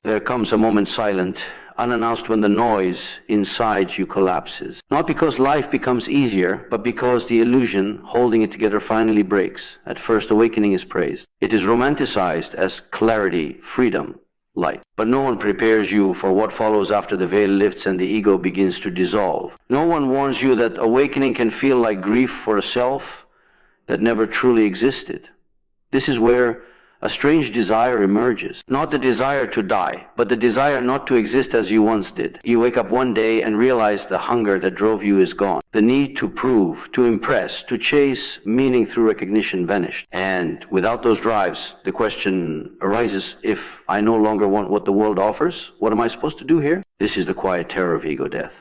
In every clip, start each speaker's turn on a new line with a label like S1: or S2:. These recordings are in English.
S1: There comes a moment silent, unannounced, when the noise inside you collapses. Not because life becomes easier, but because the illusion holding it together finally breaks. At first, awakening is praised. It is romanticized as clarity, freedom, light. But no one prepares you for what follows after the veil lifts and the ego begins to dissolve. No one warns you that awakening can feel like grief for a self that never truly existed. This is where a strange desire emerges. Not the desire to die, but the desire not to exist as you once did. You wake up one day and realize the hunger that drove you is gone. The need to prove, to impress, to chase meaning through recognition vanished. And without those drives, the question arises, if I no longer want what the world offers, what am I supposed to do here? This is the quiet terror of ego death.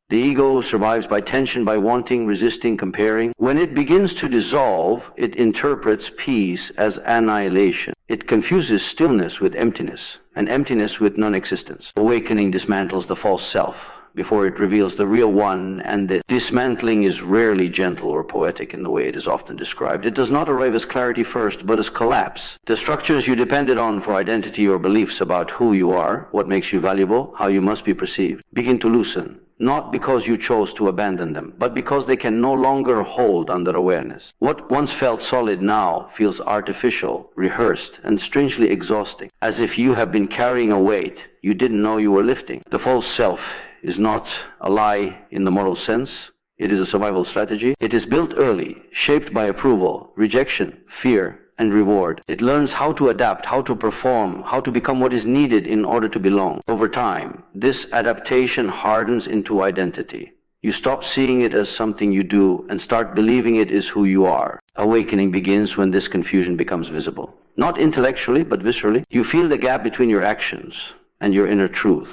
S1: The ego survives by tension, by wanting, resisting, comparing. When it begins to dissolve, it interprets peace as annihilation. It confuses stillness with emptiness, and emptiness with non-existence. Awakening dismantles the false self before it reveals the real one, and the dismantling is rarely gentle or poetic in the way it is often described. It does not arrive as clarity first, but as collapse. The structures you depended on for identity or beliefs about who you are, what makes you valuable, how you must be perceived, begin to loosen. Not because you chose to abandon them, but because they can no longer hold under awareness. What once felt solid now feels artificial, rehearsed, and strangely exhausting, as if you have been carrying a weight you didn't know you were lifting. The false self is not a lie in the moral sense. It is a survival strategy. It is built early, shaped by approval, rejection, fear, and reward. It learns how to adapt, how to perform, how to become what is needed in order to belong. Over time, this adaptation hardens into identity. You stop seeing it as something you do and start believing it is who you are. Awakening begins when this confusion becomes visible. Not intellectually, but viscerally. You feel the gap between your actions and your inner truth,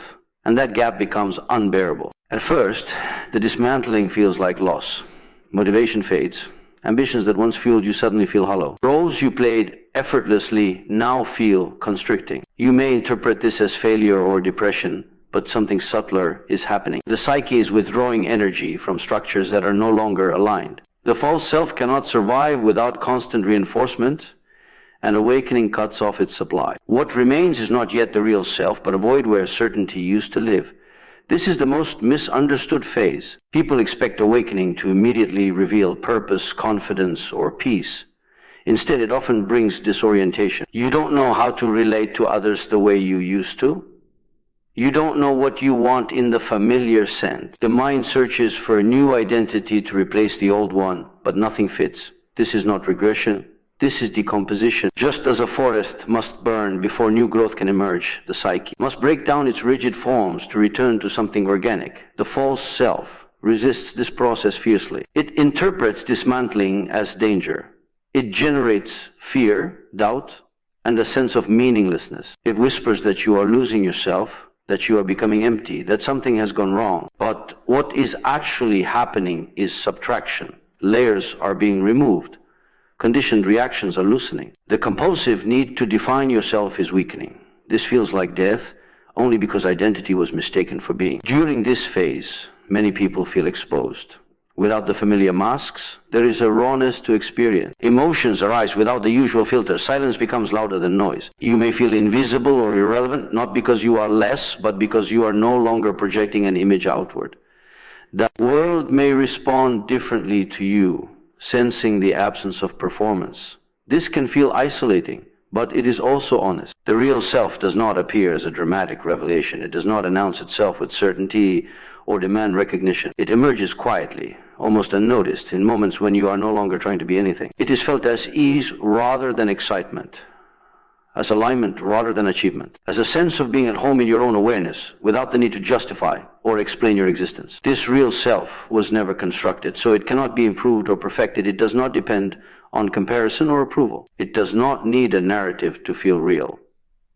S1: and that gap becomes unbearable. At first, the dismantling feels like loss. Motivation fades. Ambitions that once fueled you suddenly feel hollow. Roles you played effortlessly now feel constricting. You may interpret this as failure or depression, but something subtler is happening. The psyche is withdrawing energy from structures that are no longer aligned. The false self cannot survive without constant reinforcement, and awakening cuts off its supply. What remains is not yet the real self, but a void where certainty used to live. This is the most misunderstood phase. People expect awakening to immediately reveal purpose, confidence, or peace. Instead, it often brings disorientation. You don't know how to relate to others the way you used to. You don't know what you want in the familiar sense. The mind searches for a new identity to replace the old one, but nothing fits. This is not regression. This is decomposition. Just as a forest must burn before new growth can emerge, the psyche must break down its rigid forms to return to something organic. The false self resists this process fiercely. It interprets dismantling as danger. It generates fear, doubt, and a sense of meaninglessness. It whispers that you are losing yourself, that you are becoming empty, that something has gone wrong. But what is actually happening is subtraction. Layers are being removed. Conditioned reactions are loosening. The compulsive need to define yourself is weakening. This feels like death only because identity was mistaken for being. During this phase, many people feel exposed. Without the familiar masks, there is a rawness to experience. Emotions arise without the usual filter. Silence becomes louder than noise. You may feel invisible or irrelevant, not because you are less, but because you are no longer projecting an image outward. The world may respond differently to you, sensing the absence of performance. This can feel isolating, but it is also honest. The real self does not appear as a dramatic revelation. It does not announce itself with certainty or demand recognition. It emerges quietly, almost unnoticed, in moments when you are no longer trying to be anything. It is felt as ease rather than excitement, as alignment rather than achievement, as a sense of being at home in your own awareness without the need to justify or explain your existence. This real self was never constructed, so it cannot be improved or perfected. It does not depend on comparison or approval. It does not need a narrative to feel real.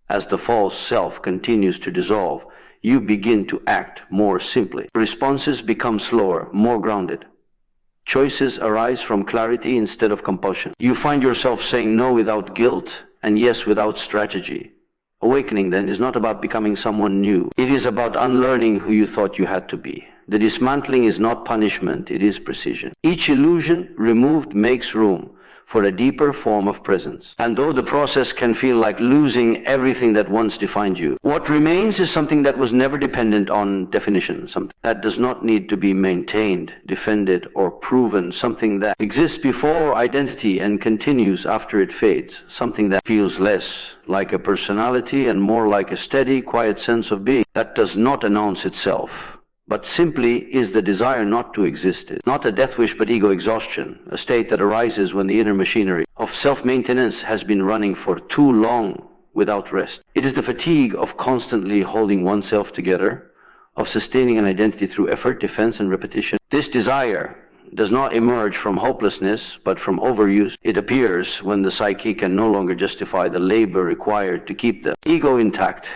S1: As the false self continues to dissolve, you begin to act more simply. Responses become slower, more grounded. Choices arise from clarity instead of compulsion. You find yourself saying no without guilt and yes without strategy. Awakening, then, is not about becoming someone new. It is about unlearning who you thought you had to be. The dismantling is not punishment, it is precision. Each illusion removed makes room for a deeper form of presence. And though the process can feel like losing everything that once defined you, what remains is something that was never dependent on definition, something that does not need to be maintained, defended, or proven, something that exists before identity and continues after it fades, something that feels less like a personality and more like a steady, quiet sense of being that does not announce itself, but simply is the desire not to exist. Not a death wish, but ego exhaustion, a state that arises when the inner machinery of self-maintenance has been running for too long without rest. It is the fatigue of constantly holding oneself together, of sustaining an identity through effort, defense, and repetition. This desire does not emerge from hopelessness, but from overuse. It appears when the psyche can no longer justify the labor required to keep the ego intact,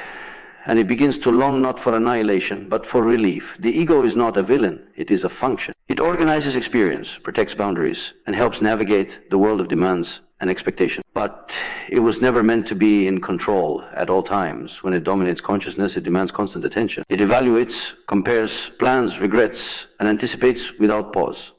S1: and it begins to long not for annihilation, but for relief. The ego is not a villain, it is a function. It organizes experience, protects boundaries, and helps navigate the world of demands and expectations. But it was never meant to be in control at all times. When it dominates consciousness, it demands constant attention. It evaluates, compares, plans, regrets, and anticipates without pause.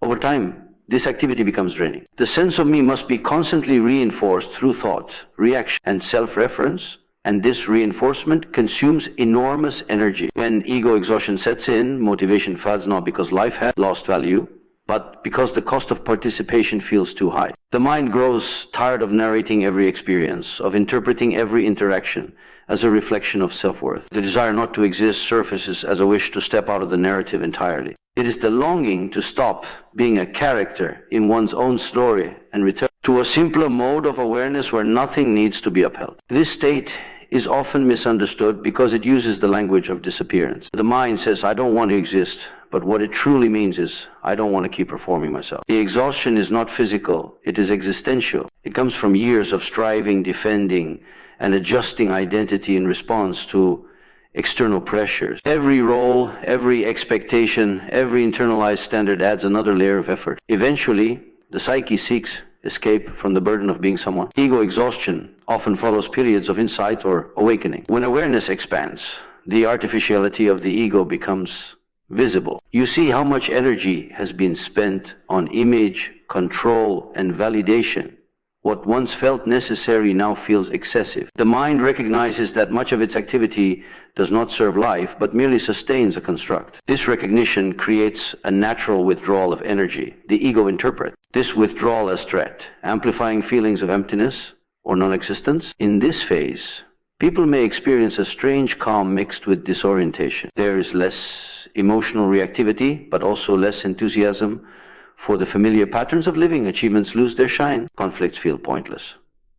S1: Over time, this activity becomes draining. The sense of me must be constantly reinforced through thought, reaction, and self-reference, and this reinforcement consumes enormous energy. When ego exhaustion sets in, motivation fades, not because life has lost value, but because the cost of participation feels too high. The mind grows tired of narrating every experience, of interpreting every interaction as a reflection of self-worth. The desire not to exist surfaces as a wish to step out of the narrative entirely. It is the longing to stop being a character in one's own story and return to a simpler mode of awareness where nothing needs to be upheld. This state is often misunderstood because it uses the language of disappearance. The mind says, I don't want to exist, but what it truly means is, I don't want to keep performing myself. The exhaustion is not physical, it is existential. It comes from years of striving, defending, and adjusting identity in response to external pressures. Every role, every expectation, every internalized standard adds another layer of effort. Eventually, the psyche seeks escape from the burden of being someone. Ego exhaustion often follows periods of insight or awakening. When awareness expands, the artificiality of the ego becomes visible. You see how much energy has been spent on image, control, and validation. What once felt necessary now feels excessive. The mind recognizes that much of its activity does not serve life, but merely sustains a construct. This recognition creates a natural withdrawal of energy. The ego interprets this withdrawal as threat, amplifying feelings of emptiness or non-existence. In this phase, people may experience a strange calm mixed with disorientation. There is less emotional reactivity, but also less enthusiasm for the familiar patterns of living. Achievements lose their shine. Conflicts feel pointless.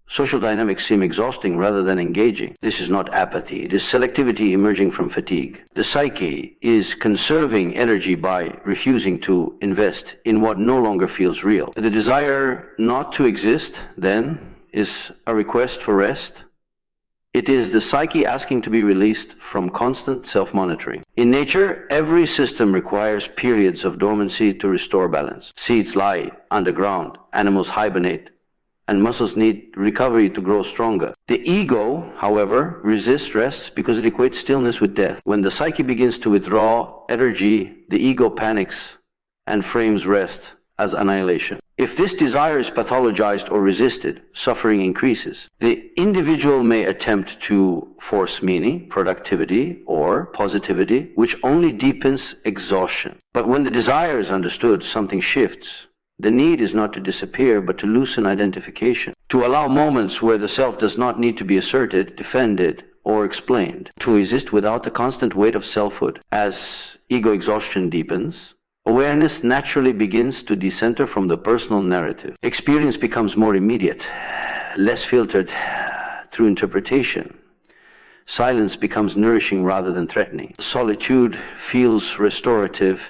S1: Social dynamics seem exhausting rather than engaging. This is not apathy. It is selectivity emerging from fatigue. The psyche is conserving energy by refusing to invest in what no longer feels real. The desire not to exist, then, is a request for rest. It is the psyche asking to be released from constant self-monitoring. In nature, every system requires periods of dormancy to restore balance. Seeds lie underground, animals hibernate, and muscles need recovery to grow stronger. The ego, however, resists rest because it equates stillness with death. When the psyche begins to withdraw energy, the ego panics and frames rest as annihilation. If this desire is pathologized or resisted, suffering increases. The individual may attempt to force meaning, productivity, or positivity, which only deepens exhaustion. But when the desire is understood, something shifts. The need is not to disappear, but to loosen identification, to allow moments where the self does not need to be asserted, defended, or explained, to exist without the constant weight of selfhood. As ego exhaustion deepens, awareness naturally begins to decenter from the personal narrative. Experience becomes more immediate, less filtered through interpretation. Silence becomes nourishing rather than threatening. Solitude feels restorative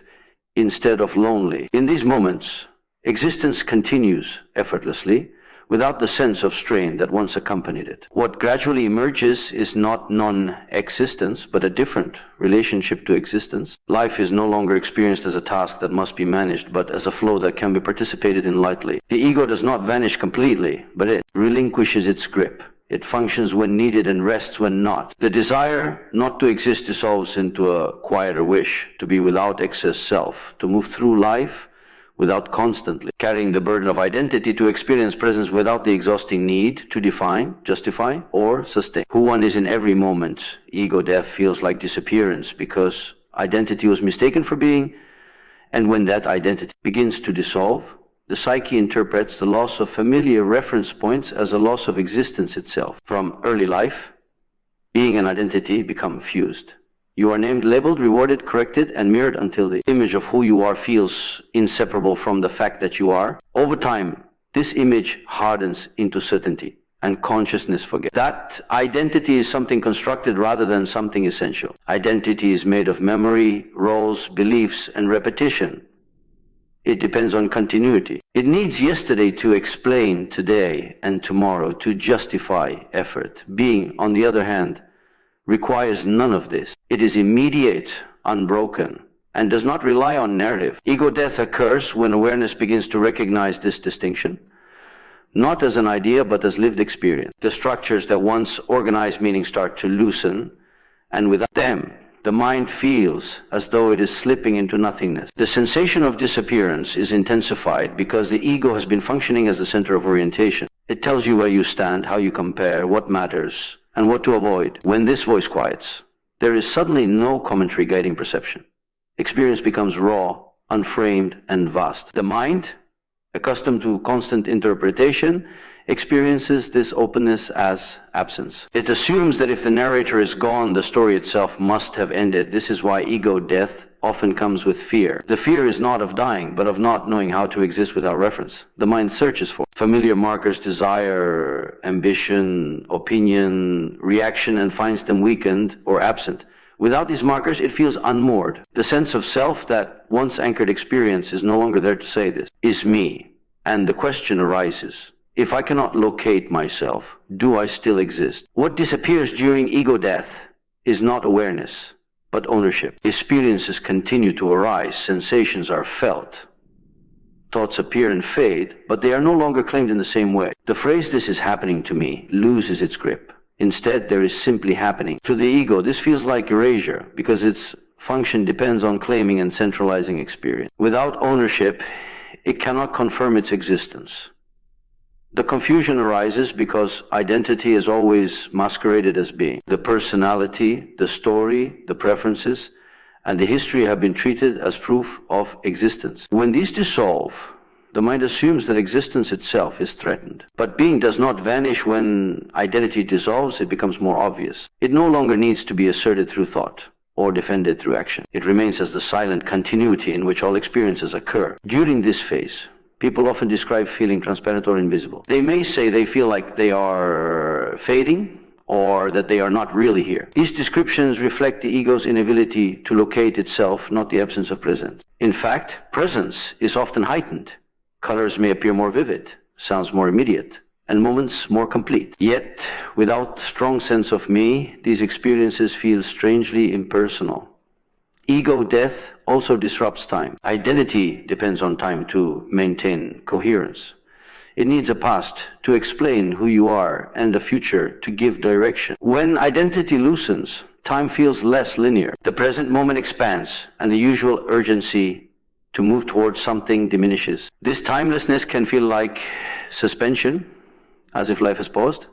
S1: instead of lonely. In these moments, existence continues effortlessly, without the sense of strain that once accompanied it. What gradually emerges is not non-existence, but a different relationship to existence. Life is no longer experienced as a task that must be managed, but as a flow that can be participated in lightly. The ego does not vanish completely, but it relinquishes its grip. It functions when needed and rests when not. The desire not to exist dissolves into a quieter wish to be without excess self, to move through life without constantly carrying the burden of identity, to experience presence without the exhausting need to define, justify, or sustain who one is in every moment. Ego death feels like disappearance because identity was mistaken for being, and when that identity begins to dissolve, the psyche interprets the loss of familiar reference points as a loss of existence itself. From early life, being and identity become fused. You are named, labeled, rewarded, corrected, and mirrored until the image of who you are feels inseparable from the fact that you are. Over time, this image hardens into certainty, and consciousness forgets. That identity is something constructed rather than something essential. Identity is made of memory, roles, beliefs, and repetition. It depends on continuity. It needs yesterday to explain today and tomorrow, to justify effort. Being, on the other hand, requires none of this. It is immediate, unbroken, and does not rely on narrative. Ego death occurs when awareness begins to recognize this distinction, not as an idea but as lived experience. The structures that once organized meaning start to loosen, and without them, the mind feels as though it is slipping into nothingness. The sensation of disappearance is intensified because the ego has been functioning as the center of orientation. It tells you where you stand, how you compare, what matters, and what to avoid. When this voice quiets, there is suddenly no commentary guiding perception. Experience becomes raw, unframed, and vast. The mind, accustomed to constant interpretation, experiences this openness as absence. It assumes that if the narrator is gone, the story itself must have ended. This is why ego death often comes with fear. The fear is not of dying, but of not knowing how to exist without reference. The mind searches for familiar markers, desire, ambition, opinion, reaction, and finds them weakened or absent. Without these markers, it feels unmoored. The sense of self that once anchored experience is no longer there to say this, is me. And the question arises, if I cannot locate myself, do I still exist? What disappears during ego death is not awareness, but ownership. Experiences continue to arise, sensations are felt, thoughts appear and fade, but they are no longer claimed in the same way. The phrase "this is happening to me" loses its grip. Instead, there is simply happening. To the ego, this feels like erasure, because its function depends on claiming and centralizing experience. Without ownership, it cannot confirm its existence. The confusion arises because identity is always masqueraded as being. The personality, the story, the preferences, and the history have been treated as proof of existence. When these dissolve, the mind assumes that existence itself is threatened. But being does not vanish when identity dissolves, it becomes more obvious. It no longer needs to be asserted through thought or defended through action. It remains as the silent continuity in which all experiences occur. During this phase, people often describe feeling transparent or invisible. They may say they feel like they are fading or that they are not really here. These descriptions reflect the ego's inability to locate itself, not the absence of presence. In fact, presence is often heightened. Colors may appear more vivid, sounds more immediate, and moments more complete. Yet, without strong sense of me, these experiences feel strangely impersonal. Ego death also disrupts time. Identity depends on time to maintain coherence. It needs a past to explain who you are and a future to give direction. When identity loosens, time feels less linear. The present moment expands, and the usual urgency to move towards something diminishes. This timelessness can feel like suspension, as if life has paused.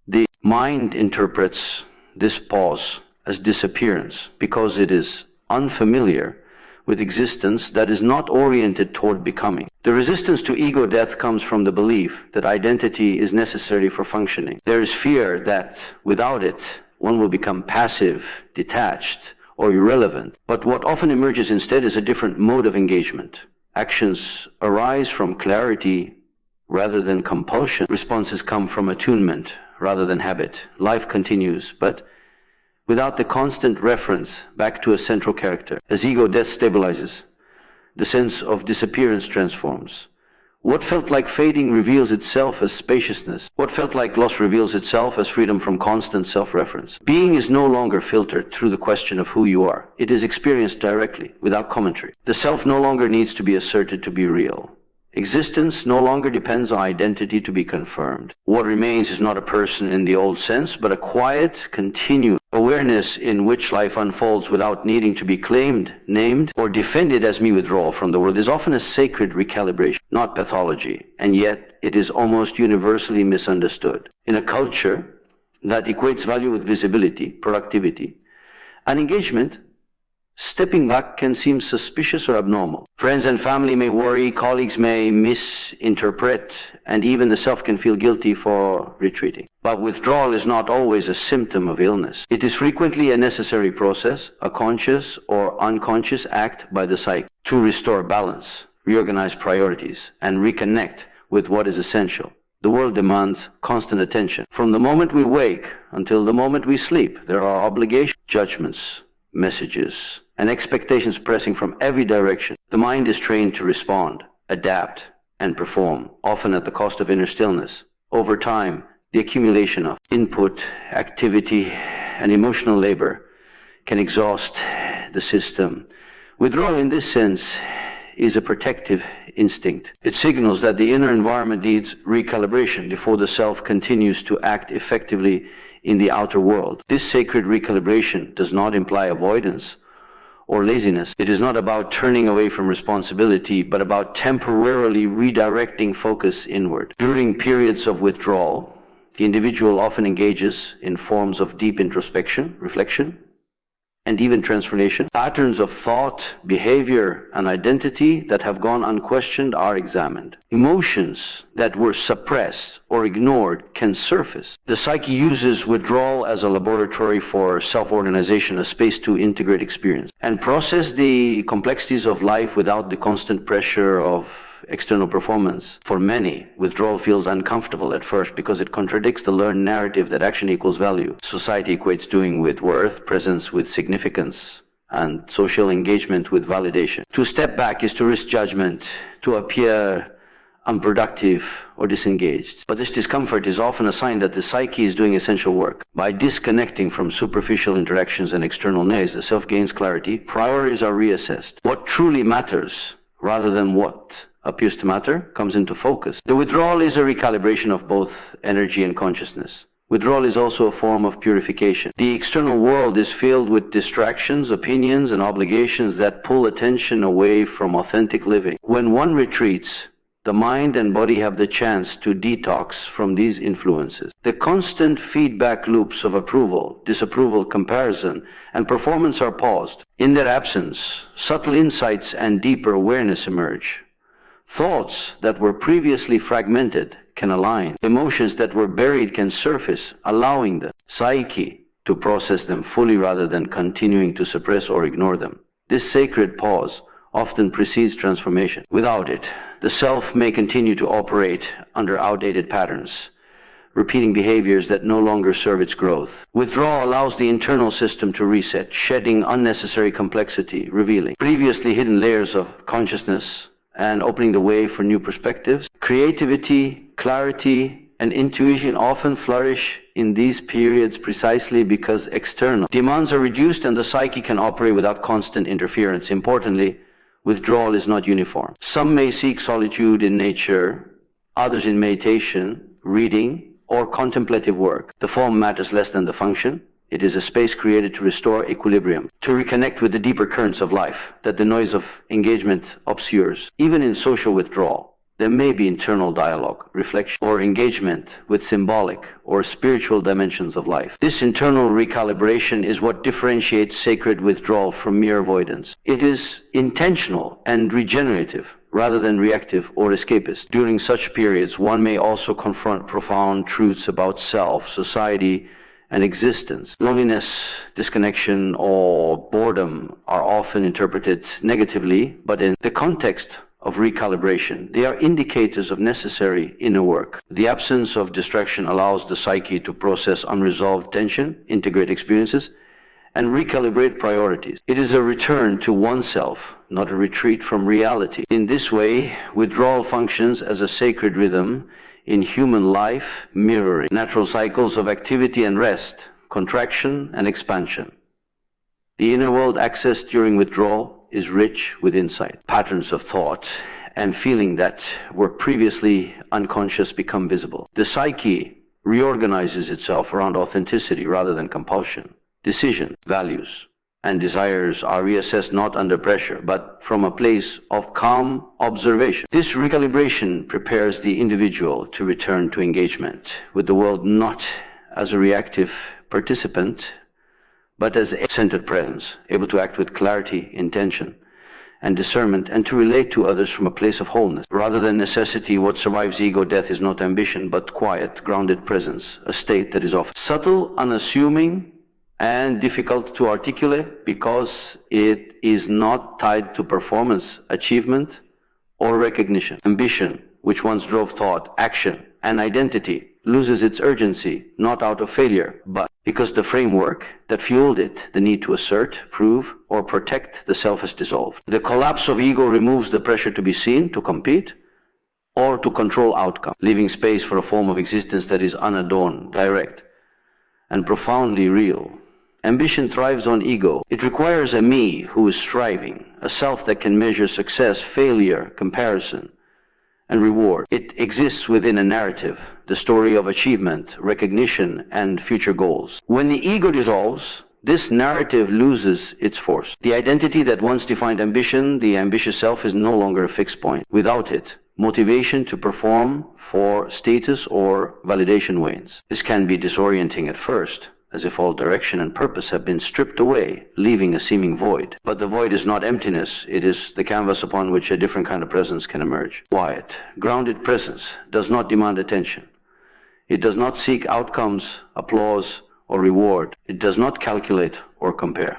S1: The mind interprets this pause as disappearance because it is unfamiliar with existence that is not oriented toward becoming. The resistance to ego death comes from the belief that identity is necessary for functioning. There is fear that without it, one will become passive, detached, or irrelevant. But what often emerges instead is a different mode of engagement. Actions arise from clarity rather than compulsion. Responses come from attunement rather than habit. Life continues, but without the constant reference back to a central character. As ego death stabilizes, the sense of disappearance transforms. What felt like fading reveals itself as spaciousness. What felt like loss reveals itself as freedom from constant self-reference. Being is no longer filtered through the question of who you are. It is experienced directly, without commentary. The self no longer needs to be asserted to be real. Existence no longer depends on identity to be confirmed. What remains is not a person in the old sense, but a quiet, continuous awareness in which life unfolds without needing to be claimed, named, or defended as me. Withdrawal from the world is often a sacred recalibration, not pathology, and yet it is almost universally misunderstood. In a culture that equates value with visibility, productivity, and engagement, stepping back can seem suspicious or abnormal. Friends and family may worry, colleagues may misinterpret, and even the self can feel guilty for retreating. But withdrawal is not always a symptom of illness. It is frequently a necessary process, a conscious or unconscious act by the psyche to restore balance, reorganize priorities, and reconnect with what is essential. The world demands constant attention. From the moment we wake until the moment we sleep, there are obligations, judgments, messages, and expectations pressing from every direction. The mind is trained to respond, adapt, and perform, often at the cost of inner stillness. Over time, the accumulation of input, activity, and emotional labor can exhaust the system. Withdrawal in this sense is a protective instinct. It signals that the inner environment needs recalibration before the self continues to act effectively in the outer world. This sacred recalibration does not imply avoidance or laziness. It is not about turning away from responsibility, but about temporarily redirecting focus inward. During periods of withdrawal, the individual often engages in forms of deep introspection, reflection, and even transformation. Patterns of thought, behavior, and identity that have gone unquestioned are examined. Emotions that were suppressed or ignored can surface. The psyche uses withdrawal as a laboratory for self-organization, a space to integrate experience, and process the complexities of life without the constant pressure of external performance. For many, withdrawal feels uncomfortable at first because it contradicts the learned narrative that action equals value. Society equates doing with worth, presence with significance, and social engagement with validation. To step back is to risk judgment, to appear unproductive or disengaged. But this discomfort is often a sign that the psyche is doing essential work. By disconnecting from superficial interactions and external noise, the self gains clarity, priorities are reassessed. What truly matters, rather than what appears to matter, comes into focus. The withdrawal is a recalibration of both energy and consciousness. Withdrawal is also a form of purification. The external world is filled with distractions, opinions, and obligations that pull attention away from authentic living. When one retreats, the mind and body have the chance to detox from these influences. The constant feedback loops of approval, disapproval, comparison, and performance are paused. In their absence, subtle insights and deeper awareness emerge. Thoughts that were previously fragmented can align. Emotions that were buried can surface, allowing the psyche to process them fully rather than continuing to suppress or ignore them. This sacred pause often precedes transformation. Without it, the self may continue to operate under outdated patterns, repeating behaviors that no longer serve its growth. Withdrawal allows the internal system to reset, shedding unnecessary complexity, revealing previously hidden layers of consciousness, and opening the way for new perspectives. Creativity, clarity, and intuition often flourish in these periods precisely because external demands are reduced and the psyche can operate without constant interference. Importantly, withdrawal is not uniform. Some may seek solitude in nature, others in meditation, reading, or contemplative work. The form matters less than the function. It is a space created to restore equilibrium, to reconnect with the deeper currents of life that the noise of engagement obscures. Even in social withdrawal, there may be internal dialogue, reflection, or engagement with symbolic or spiritual dimensions of life. This internal recalibration is what differentiates sacred withdrawal from mere avoidance. It is intentional and regenerative, rather than reactive or escapist. During such periods, one may also confront profound truths about self, society, and existence. Loneliness, disconnection, or boredom are often interpreted negatively, but in the context of recalibration, they are indicators of necessary inner work. The absence of distraction allows the psyche to process unresolved tension, integrate experiences, and recalibrate priorities. It is a return to oneself, not a retreat from reality. In this way, withdrawal functions as a sacred rhythm in human life, mirroring natural cycles of activity and rest, contraction and expansion. The inner world accessed during withdrawal is rich with insight, patterns of thought, and feeling that were previously unconscious become visible. The psyche reorganizes itself around authenticity rather than compulsion. Decision, values, and desires are reassessed not under pressure, but from a place of calm observation. This recalibration prepares the individual to return to engagement with the world not as a reactive participant, but as a centered presence, able to act with clarity, intention, and discernment, and to relate to others from a place of wholeness. Rather than necessity, what survives ego death is not ambition, but quiet, grounded presence, a state that is often subtle, unassuming, and difficult to articulate because it is not tied to performance, achievement, or recognition. Ambition, which once drove thought, action, and identity, loses its urgency, not out of failure, but because the framework that fueled it, the need to assert, prove, or protect the self, has dissolved. The collapse of ego removes the pressure to be seen, to compete, or to control outcome, leaving space for a form of existence that is unadorned, direct, and profoundly real. Ambition thrives on ego. It requires a me who is striving, a self that can measure success, failure, comparison, and reward. It exists within a narrative, the story of achievement, recognition, and future goals. When the ego dissolves, this narrative loses its force. The identity that once defined ambition, the ambitious self, is no longer a fixed point. Without it, motivation to perform for status or validation wanes. This can be disorienting at first, as if all direction and purpose have been stripped away, leaving a seeming void. But the void is not emptiness, it is the canvas upon which a different kind of presence can emerge. Quiet, grounded presence does not demand attention. It does not seek outcomes, applause, or reward. It does not calculate or compare.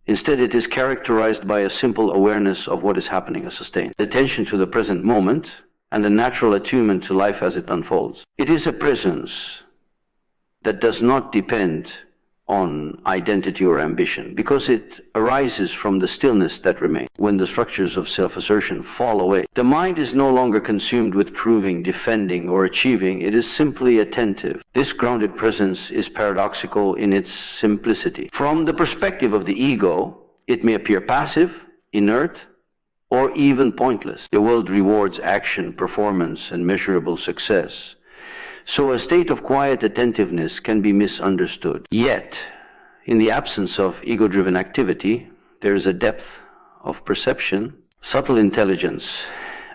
S1: Instead, it is characterized by a simple awareness of what is happening, a sustained attention to the present moment, and the natural attunement to life as it unfolds. It is a presence that does not depend on identity or ambition, because it arises from the stillness that remains when the structures of self-assertion fall away. The mind is no longer consumed with proving, defending, or achieving. It is simply attentive. This grounded presence is paradoxical in its simplicity. From the perspective of the ego, it may appear passive, inert, or even pointless. The world rewards action, performance, and measurable success. So a state of quiet attentiveness can be misunderstood. Yet, in the absence of ego-driven activity, there is a depth of perception, subtle intelligence,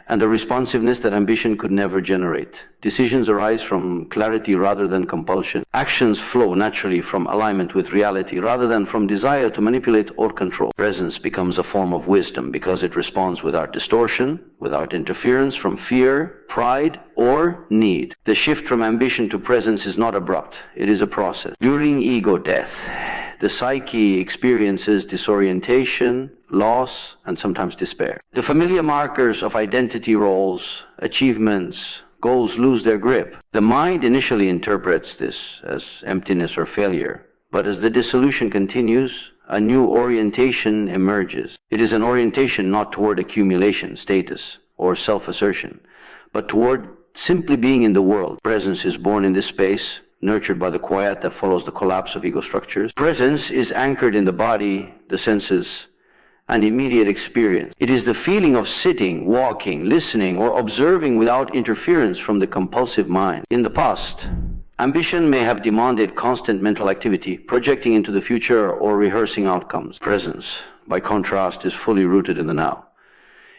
S1: and a responsiveness that ambition could never generate. Decisions arise from clarity rather than compulsion. Actions flow naturally from alignment with reality rather than from desire to manipulate or control. Presence becomes a form of wisdom because it responds without distortion, without interference from fear, pride, or need. The shift from ambition to presence is not abrupt. It is a process. During ego death, the psyche experiences disorientation, loss, and sometimes despair. The familiar markers of identity roles, achievements, goals lose their grip. The mind initially interprets this as emptiness or failure, but as the dissolution continues, a new orientation emerges. It is an orientation not toward accumulation, status, or self-assertion, but toward simply being in the world. Presence is born in this space, nurtured by the quiet that follows the collapse of ego structures. Presence is anchored in the body, the senses, and immediate experience. It is the feeling of sitting, walking, listening, or observing without interference from the compulsive mind. In the past, ambition may have demanded constant mental activity, projecting into the future or rehearsing outcomes. Presence, by contrast, is fully rooted in the now.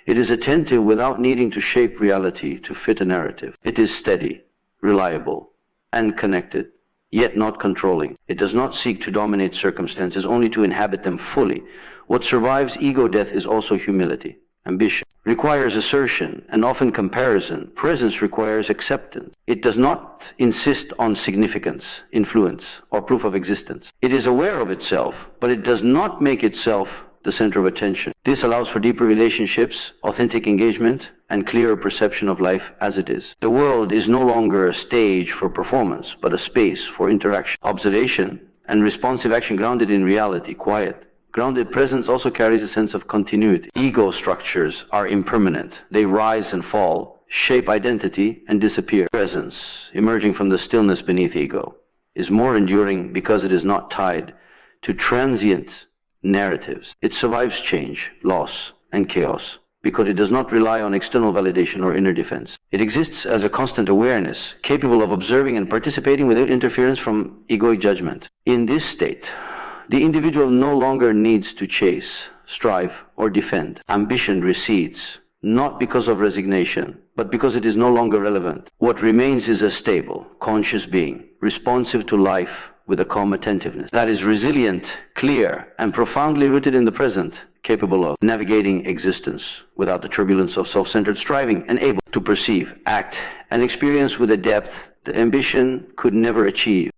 S1: It is attentive without needing to shape reality to fit a narrative. It is steady, reliable, and connected, yet not controlling. It does not seek to dominate circumstances, only to inhabit them fully. What survives ego death is also humility. Ambition requires assertion and often comparison. Presence requires acceptance. It does not insist on significance, influence, or proof of existence. It is aware of itself, but it does not make itself the center of attention. This allows for deeper relationships, authentic engagement, and clearer perception of life as it is. The world is no longer a stage for performance, but a space for interaction, observation, and responsive action grounded in reality, quiet. Grounded presence also carries a sense of continuity. Ego structures are impermanent. They rise and fall, shape identity, and disappear. Presence, emerging from the stillness beneath ego, is more enduring because it is not tied to transient narratives. It survives change, loss, and chaos because it does not rely on external validation or inner defense. It exists as a constant awareness, capable of observing and participating without interference from egoic judgment. In this state, the individual no longer needs to chase, strive, or defend. Ambition recedes, not because of resignation, but because it is no longer relevant. What remains is a stable, conscious being, responsive to life with a calm attentiveness that is resilient, clear, and profoundly rooted in the present, capable of navigating existence without the turbulence of self-centered striving, and able to perceive, act, and experience with a depth that ambition could never achieve.